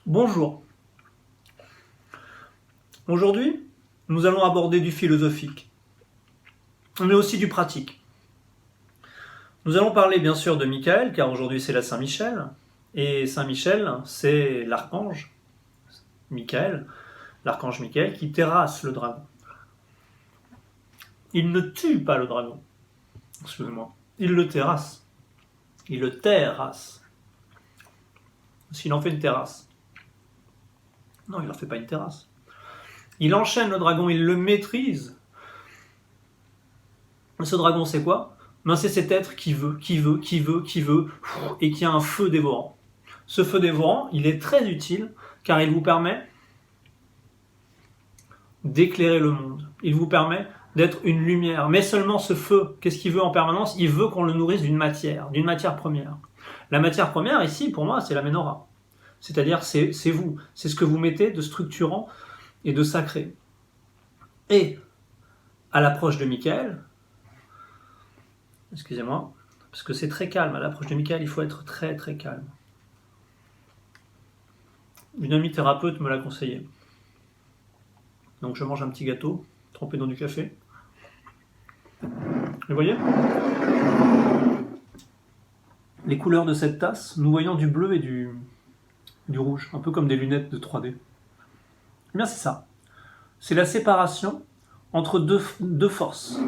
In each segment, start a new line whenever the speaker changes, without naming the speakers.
Bonjour. Aujourd'hui, nous allons aborder du philosophique, mais aussi du pratique. Nous allons parler bien sûr de Michael, car aujourd'hui c'est la Saint-Michel, et Saint-Michel, c'est l'archange Michael, l'archange Michael qui terrasse le dragon. Il ne tue pas le dragon, excusez-moi, il le terrasse, il le terrasse. S'il en fait une terrasse. Non, il n'en fait pas une terrasse. Il enchaîne le dragon, il le maîtrise. Ce dragon, c'est quoi? C'est cet être qui veut, et qui a un feu dévorant. Ce feu dévorant, il est très utile, car il vous permet d'éclairer le monde. Il vous permet d'être une lumière. Mais seulement ce feu, qu'est-ce qu'il veut en permanence? Il veut qu'on le nourrisse d'une matière première. La matière première, ici, pour moi, c'est la menorah. C'est-à-dire, c'est vous. C'est ce que vous mettez de structurant et de sacré. Et, à l'approche de Michael, excusez-moi, parce que c'est très calme, à l'approche de Michael, il faut être très très calme. Une amie thérapeute me l'a conseillé. Donc je mange un petit gâteau, trempé dans du café. Vous voyez? Les couleurs de cette tasse, nous voyons du bleu et du rouge, un peu comme des lunettes de 3D. Eh bien c'est ça. C'est la séparation entre deux forces.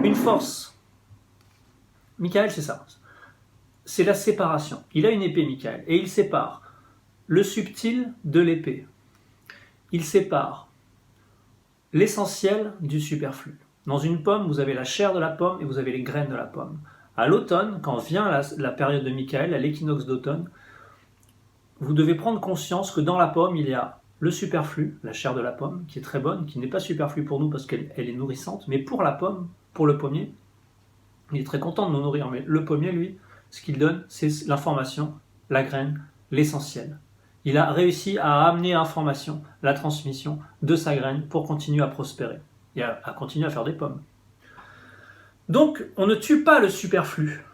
Une force. Michael, c'est ça. C'est la séparation. Il a une épée, Michael, et il sépare le subtil de l'épée. Il sépare l'essentiel du superflu. Dans une pomme, vous avez la chair de la pomme et vous avez les graines de la pomme. À l'automne, quand vient la période de Michael, à l'équinoxe d'automne, vous devez prendre conscience que dans la pomme, il y a le superflu, la chair de la pomme, qui est très bonne, qui n'est pas superflue pour nous parce qu'elle est nourrissante, mais pour la pomme, pour le pommier, il est très content de nous nourrir, mais le pommier, lui, ce qu'il donne, c'est l'information, la graine, l'essentiel. Il a réussi à amener l'information, la transmission de sa graine pour continuer à prospérer et à continuer à faire des pommes. Donc, on ne tue pas le superflu,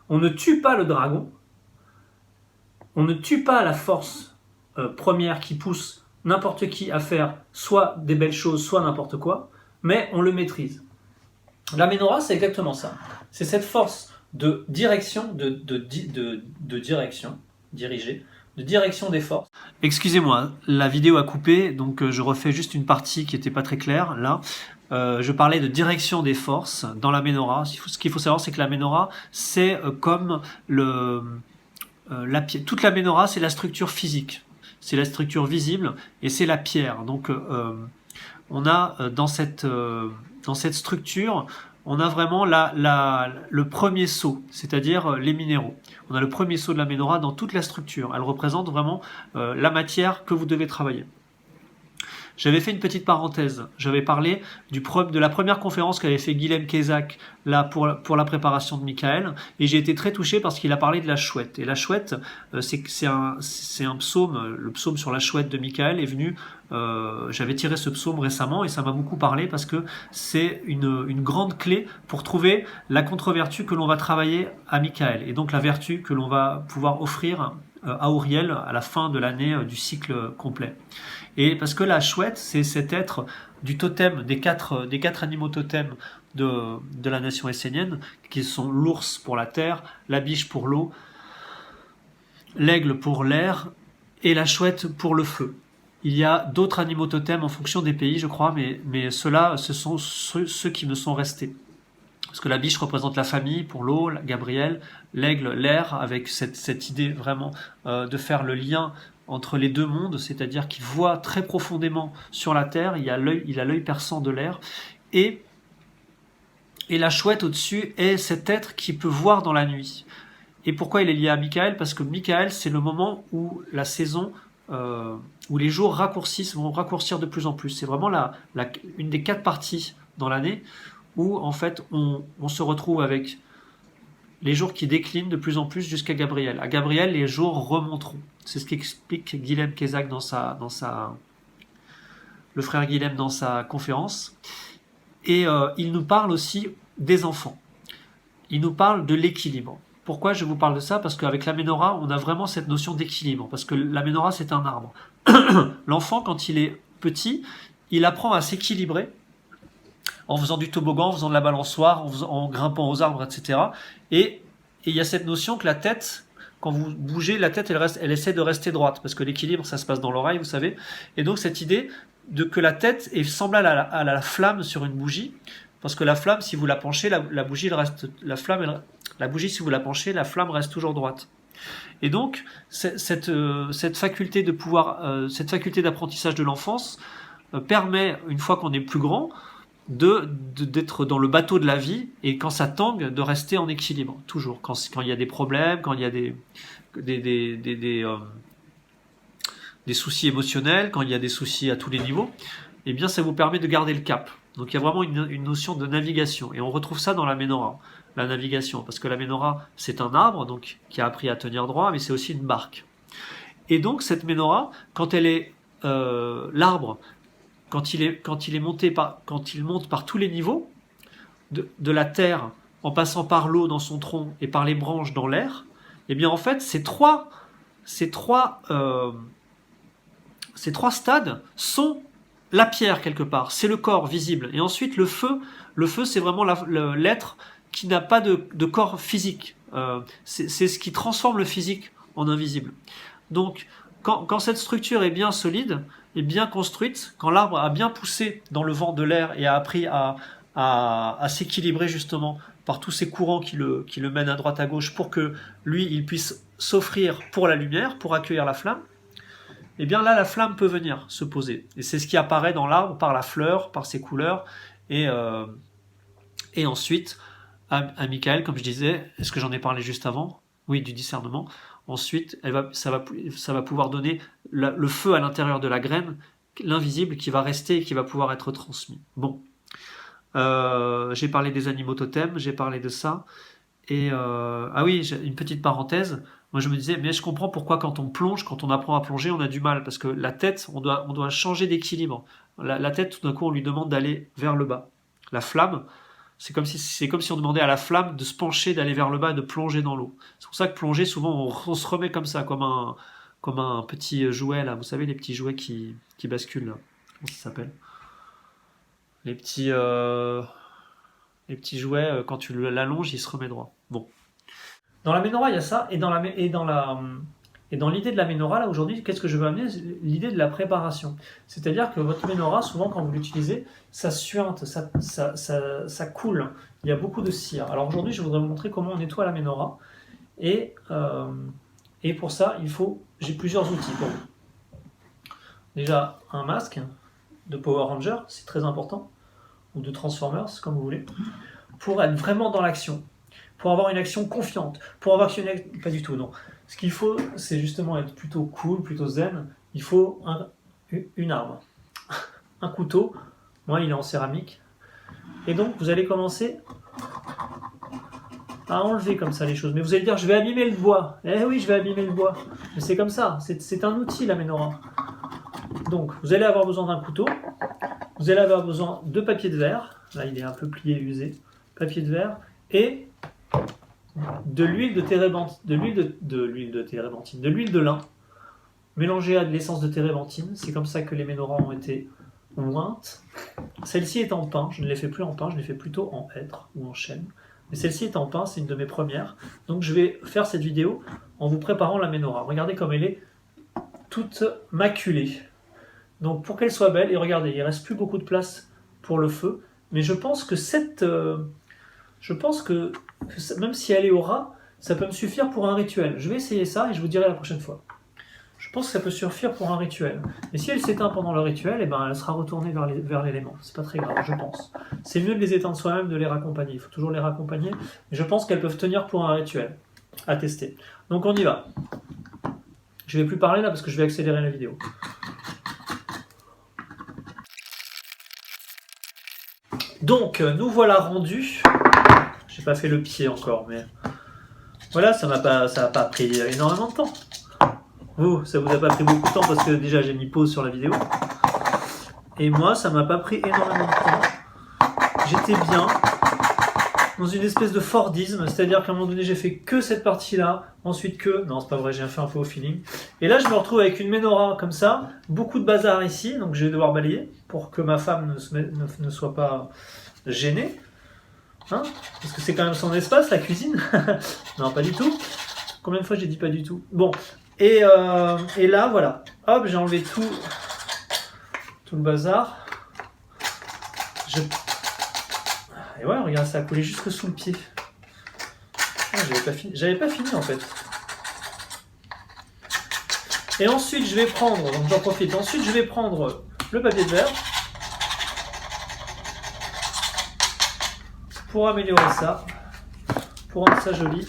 on ne tue pas le dragon, on ne tue pas la force première qui pousse n'importe qui à faire soit des belles choses, soit n'importe quoi, mais on le maîtrise. La menorah, c'est exactement ça. C'est cette force de direction, de direction des forces. Excusez-moi, la vidéo a coupé, donc je refais juste une partie qui n'était pas très claire, là. Je parlais de direction des forces dans la menorah. Ce qu'il faut savoir, c'est que la menorah, c'est comme toute la menorah, c'est la structure physique. C'est la structure visible et c'est la pierre. Donc, on a dans cette structure, on a vraiment le premier sceau, c'est-à-dire les minéraux. On a le premier sceau de la menorah dans toute la structure. Elle représente vraiment la matière que vous devez travailler. J'avais fait une petite parenthèse. J'avais parlé de la première conférence qu'avait fait Guilhem Kezak là pour la préparation de Michael, et j'ai été très touché parce qu'il a parlé de la chouette. Et la chouette, c'est un psaume, le psaume sur la chouette de Michael est venu. J'avais tiré ce psaume récemment et ça m'a beaucoup parlé parce que c'est une grande clé pour trouver la contre-vertu que l'on va travailler à Michael et donc la vertu que l'on va pouvoir offrir à Auriel à la fin de l'année du cycle complet. Et parce que la chouette, c'est cet être du totem, des quatre animaux totems de la nation essénienne, qui sont l'ours pour la terre, la biche pour l'eau, l'aigle pour l'air et la chouette pour le feu. Il y a d'autres animaux totems en fonction des pays, je crois, mais ceux-là, ce sont ceux qui me sont restés. Parce que la biche représente la famille pour l'eau, Gabriel, l'aigle, l'air, avec cette idée vraiment de faire le lien entre les deux mondes, c'est-à-dire qu'il voit très profondément sur la terre, il a l'œil perçant de l'air, et la chouette au-dessus est cet être qui peut voir dans la nuit. Et pourquoi il est lié à Michael? Parce que Michael, c'est le moment où la saison, où les jours vont raccourcir de plus en plus. C'est vraiment une des 4 parties dans l'année où en fait on se retrouve avec les jours qui déclinent de plus en plus jusqu'à Gabriel. À Gabriel, les jours remonteront. C'est ce qu'explique Guilhem Kezak le frère Guilhem dans sa conférence. Et il nous parle aussi des enfants. Il nous parle de l'équilibre. Pourquoi je vous parle de ça? Parce qu'avec la menorah, on a vraiment cette notion d'équilibre. Parce que la menorah, c'est un arbre. L'enfant, quand il est petit, il apprend à s'équilibrer en faisant du toboggan, en faisant de la balançoire, en grimpant aux arbres, etc. Et il y a cette notion que la tête, quand vous bougez, la tête, elle essaie de rester droite. Parce que l'équilibre, ça se passe dans l'oreille, vous savez. Et donc, cette idée de que la tête est semblable à la flamme sur une bougie. Parce que la flamme, si vous la penchez, la bougie, elle reste, la bougie, si vous la penchez, la flamme reste toujours droite. Et donc, cette faculté de pouvoir, cette faculté d'apprentissage de l'enfance permet, une fois qu'on est plus grand, d'être dans le bateau de la vie et quand ça tangue, de rester en équilibre, toujours. Quand il y a des problèmes, quand il y a des soucis émotionnels, quand il y a des soucis à tous les niveaux, eh bien, ça vous permet de garder le cap. Donc, il y a vraiment une notion de navigation. Et on retrouve ça dans la menorah, la navigation. Parce que la menorah, c'est un arbre donc, qui a appris à tenir droit, mais c'est aussi une barque. Et donc, cette menorah, quand elle est l'arbre, quand il monte par tous les niveaux, de la terre, en passant par l'eau dans son tronc et par les branches dans l'air, eh bien, en fait, ces trois stades sont la pierre quelque part, c'est le corps visible. Et ensuite le feu c'est vraiment l'être qui n'a pas de corps physique. C'est ce qui transforme le physique en invisible. Donc quand cette structure est bien solide, est bien construite, quand l'arbre a bien poussé dans le vent de l'air et a appris à s'équilibrer justement par tous ces courants qui le mènent à droite à gauche pour que lui il puisse s'offrir pour la lumière, pour accueillir la flamme, eh bien là, la flamme peut venir se poser. Et c'est ce qui apparaît dans l'arbre par la fleur, par ses couleurs. Et ensuite, à Michael, comme je disais, est-ce que j'en ai parlé juste avant? Oui, du discernement. Ensuite, ça va pouvoir donner le feu à l'intérieur de la graine, l'invisible qui va rester et qui va pouvoir être transmis. Bon, j'ai parlé des animaux totems, j'ai parlé de ça. Et ah oui, une petite parenthèse. Moi, je me disais, mais je comprends pourquoi quand on plonge, quand on apprend à plonger, on a du mal. Parce que la tête, on doit changer d'équilibre. La tête, tout d'un coup, on lui demande d'aller vers le bas. La flamme, c'est comme si on demandait à la flamme de se pencher, d'aller vers le bas et de plonger dans l'eau. C'est pour ça que plonger, souvent, on se remet comme ça, comme un petit jouet, là. Vous savez, les petits jouets qui basculent, là. Comment ça s'appelle? Les petits jouets, quand tu l'allonges, il se remet droit. Bon. Dans la menorah, il y a ça, et dans l'idée de la menorah, là, aujourd'hui, qu'est-ce que je veux amener? L'idée de la préparation. C'est-à-dire que votre menorah, souvent, quand vous l'utilisez, ça suinte, ça coule. Il y a beaucoup de cire. Alors aujourd'hui, je voudrais vous montrer comment on nettoie la menorah. Et pour ça, j'ai plusieurs outils pour vous. Déjà, un masque de Power Ranger, c'est très important, ou de Transformers, comme vous voulez, pour être vraiment dans l'action. Pour avoir une action confiante, pour avoir pas du tout, non. Ce qu'il faut, c'est justement être plutôt cool, plutôt zen. Il faut une arme, un couteau. Moi, il est en céramique. Et donc, vous allez commencer à enlever comme ça les choses. Mais vous allez dire, je vais abîmer le bois. Eh oui, je vais abîmer le bois. Mais c'est comme ça. C'est un outil, la menorah. Donc, vous allez avoir besoin d'un couteau. Vous allez avoir besoin de papier de verre. Là, il est un peu plié, usé. Papier de verre. Et de l'huile de térébenthine, de l'huile de lin, mélangée à de l'essence de térébenthine. C'est comme ça que les menorahs ont été ointes. Celle-ci est en pin, je ne l'ai fait plus en pin, je l'ai fait plutôt en hêtre ou en chêne. Mais celle-ci est en pin, c'est une de mes premières. Donc je vais faire cette vidéo en vous préparant la menorah. Regardez comme elle est toute maculée. Donc pour qu'elle soit belle, et regardez, il ne reste plus beaucoup de place pour le feu, mais je pense que même si elle est au ras, ça peut me suffire pour un rituel. Je vais essayer ça et je vous dirai la prochaine fois. Je pense que ça peut suffire pour un rituel. Mais si elle s'éteint pendant le rituel, eh ben, elle sera retournée vers l'élément. C'est pas très grave, je pense. C'est mieux de les éteindre soi-même, de les raccompagner. Il faut toujours les raccompagner. Mais je pense qu'elles peuvent tenir pour un rituel. À tester. Donc on y va. Je vais plus parler là parce que je vais accélérer la vidéo. Donc, nous voilà rendus. J'ai pas fait le pied encore, mais voilà, ça n'a pas pris énormément de temps. Vous, ça vous a pas pris beaucoup de temps parce que déjà j'ai mis pause sur la vidéo. Et moi, ça m'a pas pris énormément de temps. J'étais bien. dans une espèce de Fordisme, c'est-à-dire qu'à un moment donné j'ai fait que cette partie-là, ensuite que... Non, c'est pas vrai, j'ai fait un peu au feeling. Et là je me retrouve avec une menorah comme ça, beaucoup de bazar ici, donc je vais devoir balayer pour que ma femme ne soit pas gênée. Hein, parce que c'est quand même son espace, la cuisine. Non, pas du tout. Combien de fois j'ai dit pas du tout? Bon, et là, voilà. Hop, j'ai enlevé tout le bazar. Et ouais, regarde, ça a coulé jusque sous le pied. Ah, j'avais pas fini en fait. Et ensuite, je vais prendre, donc j'en profite, ensuite je vais prendre le papier de verre pour améliorer ça, pour rendre ça joli.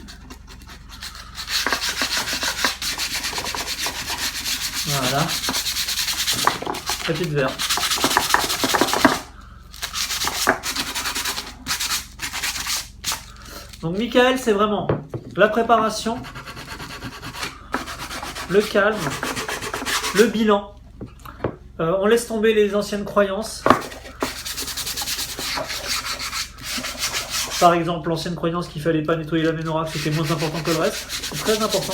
Voilà. Papier de verre. Donc Michael, c'est vraiment la préparation, le calme, le bilan. On laisse tomber les anciennes croyances. Par exemple, l'ancienne croyance qu'il fallait pas nettoyer la menorah, que c'était moins important que le reste. C'est très important.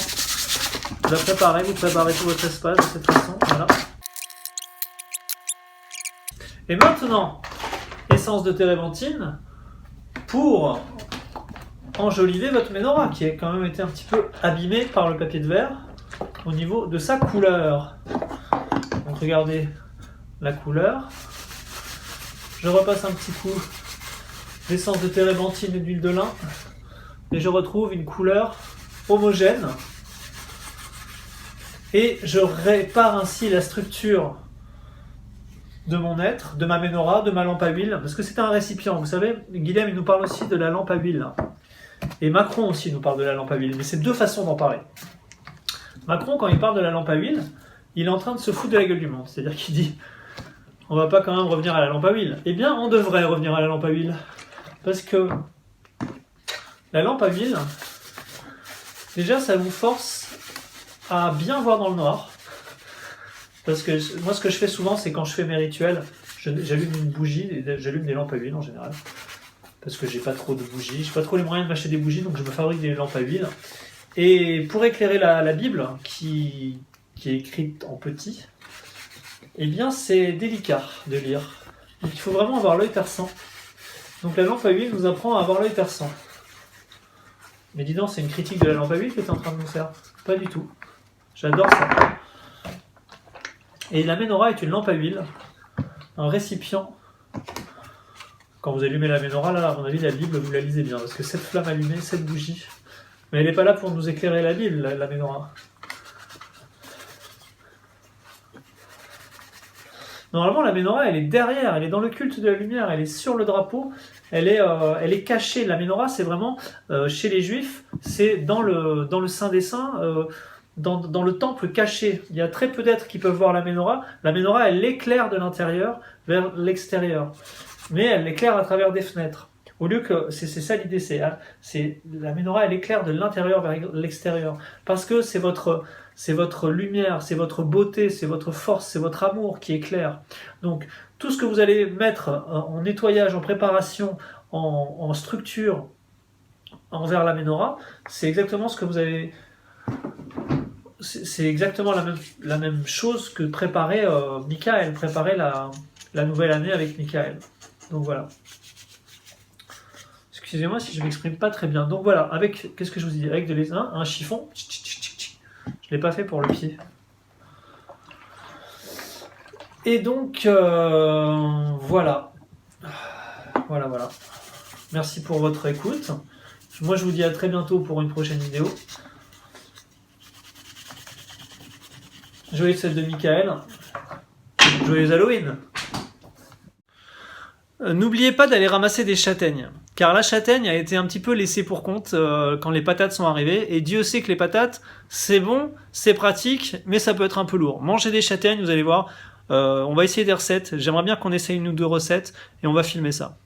Vous la préparez, vous préparez tout votre espace de cette façon. Voilà. Et maintenant, essence de térébenthine pour enjoliver votre menorah qui a quand même été un petit peu abîmée par le papier de verre au niveau de sa couleur. Donc regardez la couleur. Je repasse un petit coup d'essence de térébenthine et d'huile de lin et je retrouve une couleur homogène et je répare ainsi la structure de mon être, de ma menorah, de ma lampe à huile, parce que c'est un récipient. Vous savez, Guilhem il nous parle aussi de la lampe à huile. Et Macron aussi nous parle de la lampe à huile, mais c'est deux façons d'en parler. Macron, quand il parle de la lampe à huile, il est en train de se foutre de la gueule du monde. C'est-à-dire qu'il dit, on va pas quand même revenir à la lampe à huile. Eh bien, on devrait revenir à la lampe à huile. Parce que la lampe à huile, déjà, ça vous force à bien voir dans le noir. Parce que moi, ce que je fais souvent, c'est quand je fais mes rituels, j'allume une bougie, j'allume des lampes à huile en général. Parce que j'ai pas trop de bougies, j'ai pas trop les moyens de m'acheter des bougies, donc je me fabrique des lampes à huile. Et pour éclairer la Bible, qui est écrite en petit, eh bien c'est délicat de lire. Donc il faut vraiment avoir l'œil perçant. Donc la lampe à huile nous apprend à avoir l'œil perçant. Mais dis donc, c'est une critique de la lampe à huile que tu es en train de nous faire? Pas du tout. J'adore ça. Et la menorah est une lampe à huile, un récipient. Quand vous allumez la menorah, là, à mon avis, la Bible, vous la lisez bien, parce que cette flamme allumée, cette bougie, mais elle n'est pas là pour nous éclairer la Bible, la menorah. Normalement, la menorah, elle est derrière, elle est dans le culte de la lumière, elle est sur le drapeau, elle est cachée. La menorah, c'est vraiment, chez les Juifs, c'est dans le Saint des Saints, dans le temple caché. Il y a très peu d'êtres qui peuvent voir la menorah. La menorah, elle éclaire de l'intérieur vers l'extérieur. Mais elle l'éclaire à travers des fenêtres. Au lieu que, c'est ça l'idée, c'est la menorah, elle éclaire de l'intérieur vers l'extérieur. Parce que c'est votre lumière, c'est votre beauté, c'est votre force, c'est votre amour qui éclaire. Donc, tout ce que vous allez mettre en nettoyage, en préparation, en structure envers la menorah, c'est exactement ce que vous avez... C'est exactement la même chose que préparer Michael, préparer la nouvelle année avec Michael. Donc voilà. Excusez-moi si je m'exprime pas très bien. Donc voilà, avec, qu'est-ce que je vous dis? Avec un chiffon. Je l'ai pas fait pour le pied. Et donc, voilà. Voilà. Merci pour votre écoute. Moi, je vous dis à très bientôt pour une prochaine vidéo. Joyeux fête de Michael. Joyeux Halloween. N'oubliez pas d'aller ramasser des châtaignes, car la châtaigne a été un petit peu laissée pour compte quand les patates sont arrivées, et Dieu sait que les patates, c'est bon, c'est pratique, mais ça peut être un peu lourd. Mangez des châtaignes, vous allez voir, on va essayer des recettes, j'aimerais bien qu'on essaye une ou deux recettes, et on va filmer ça.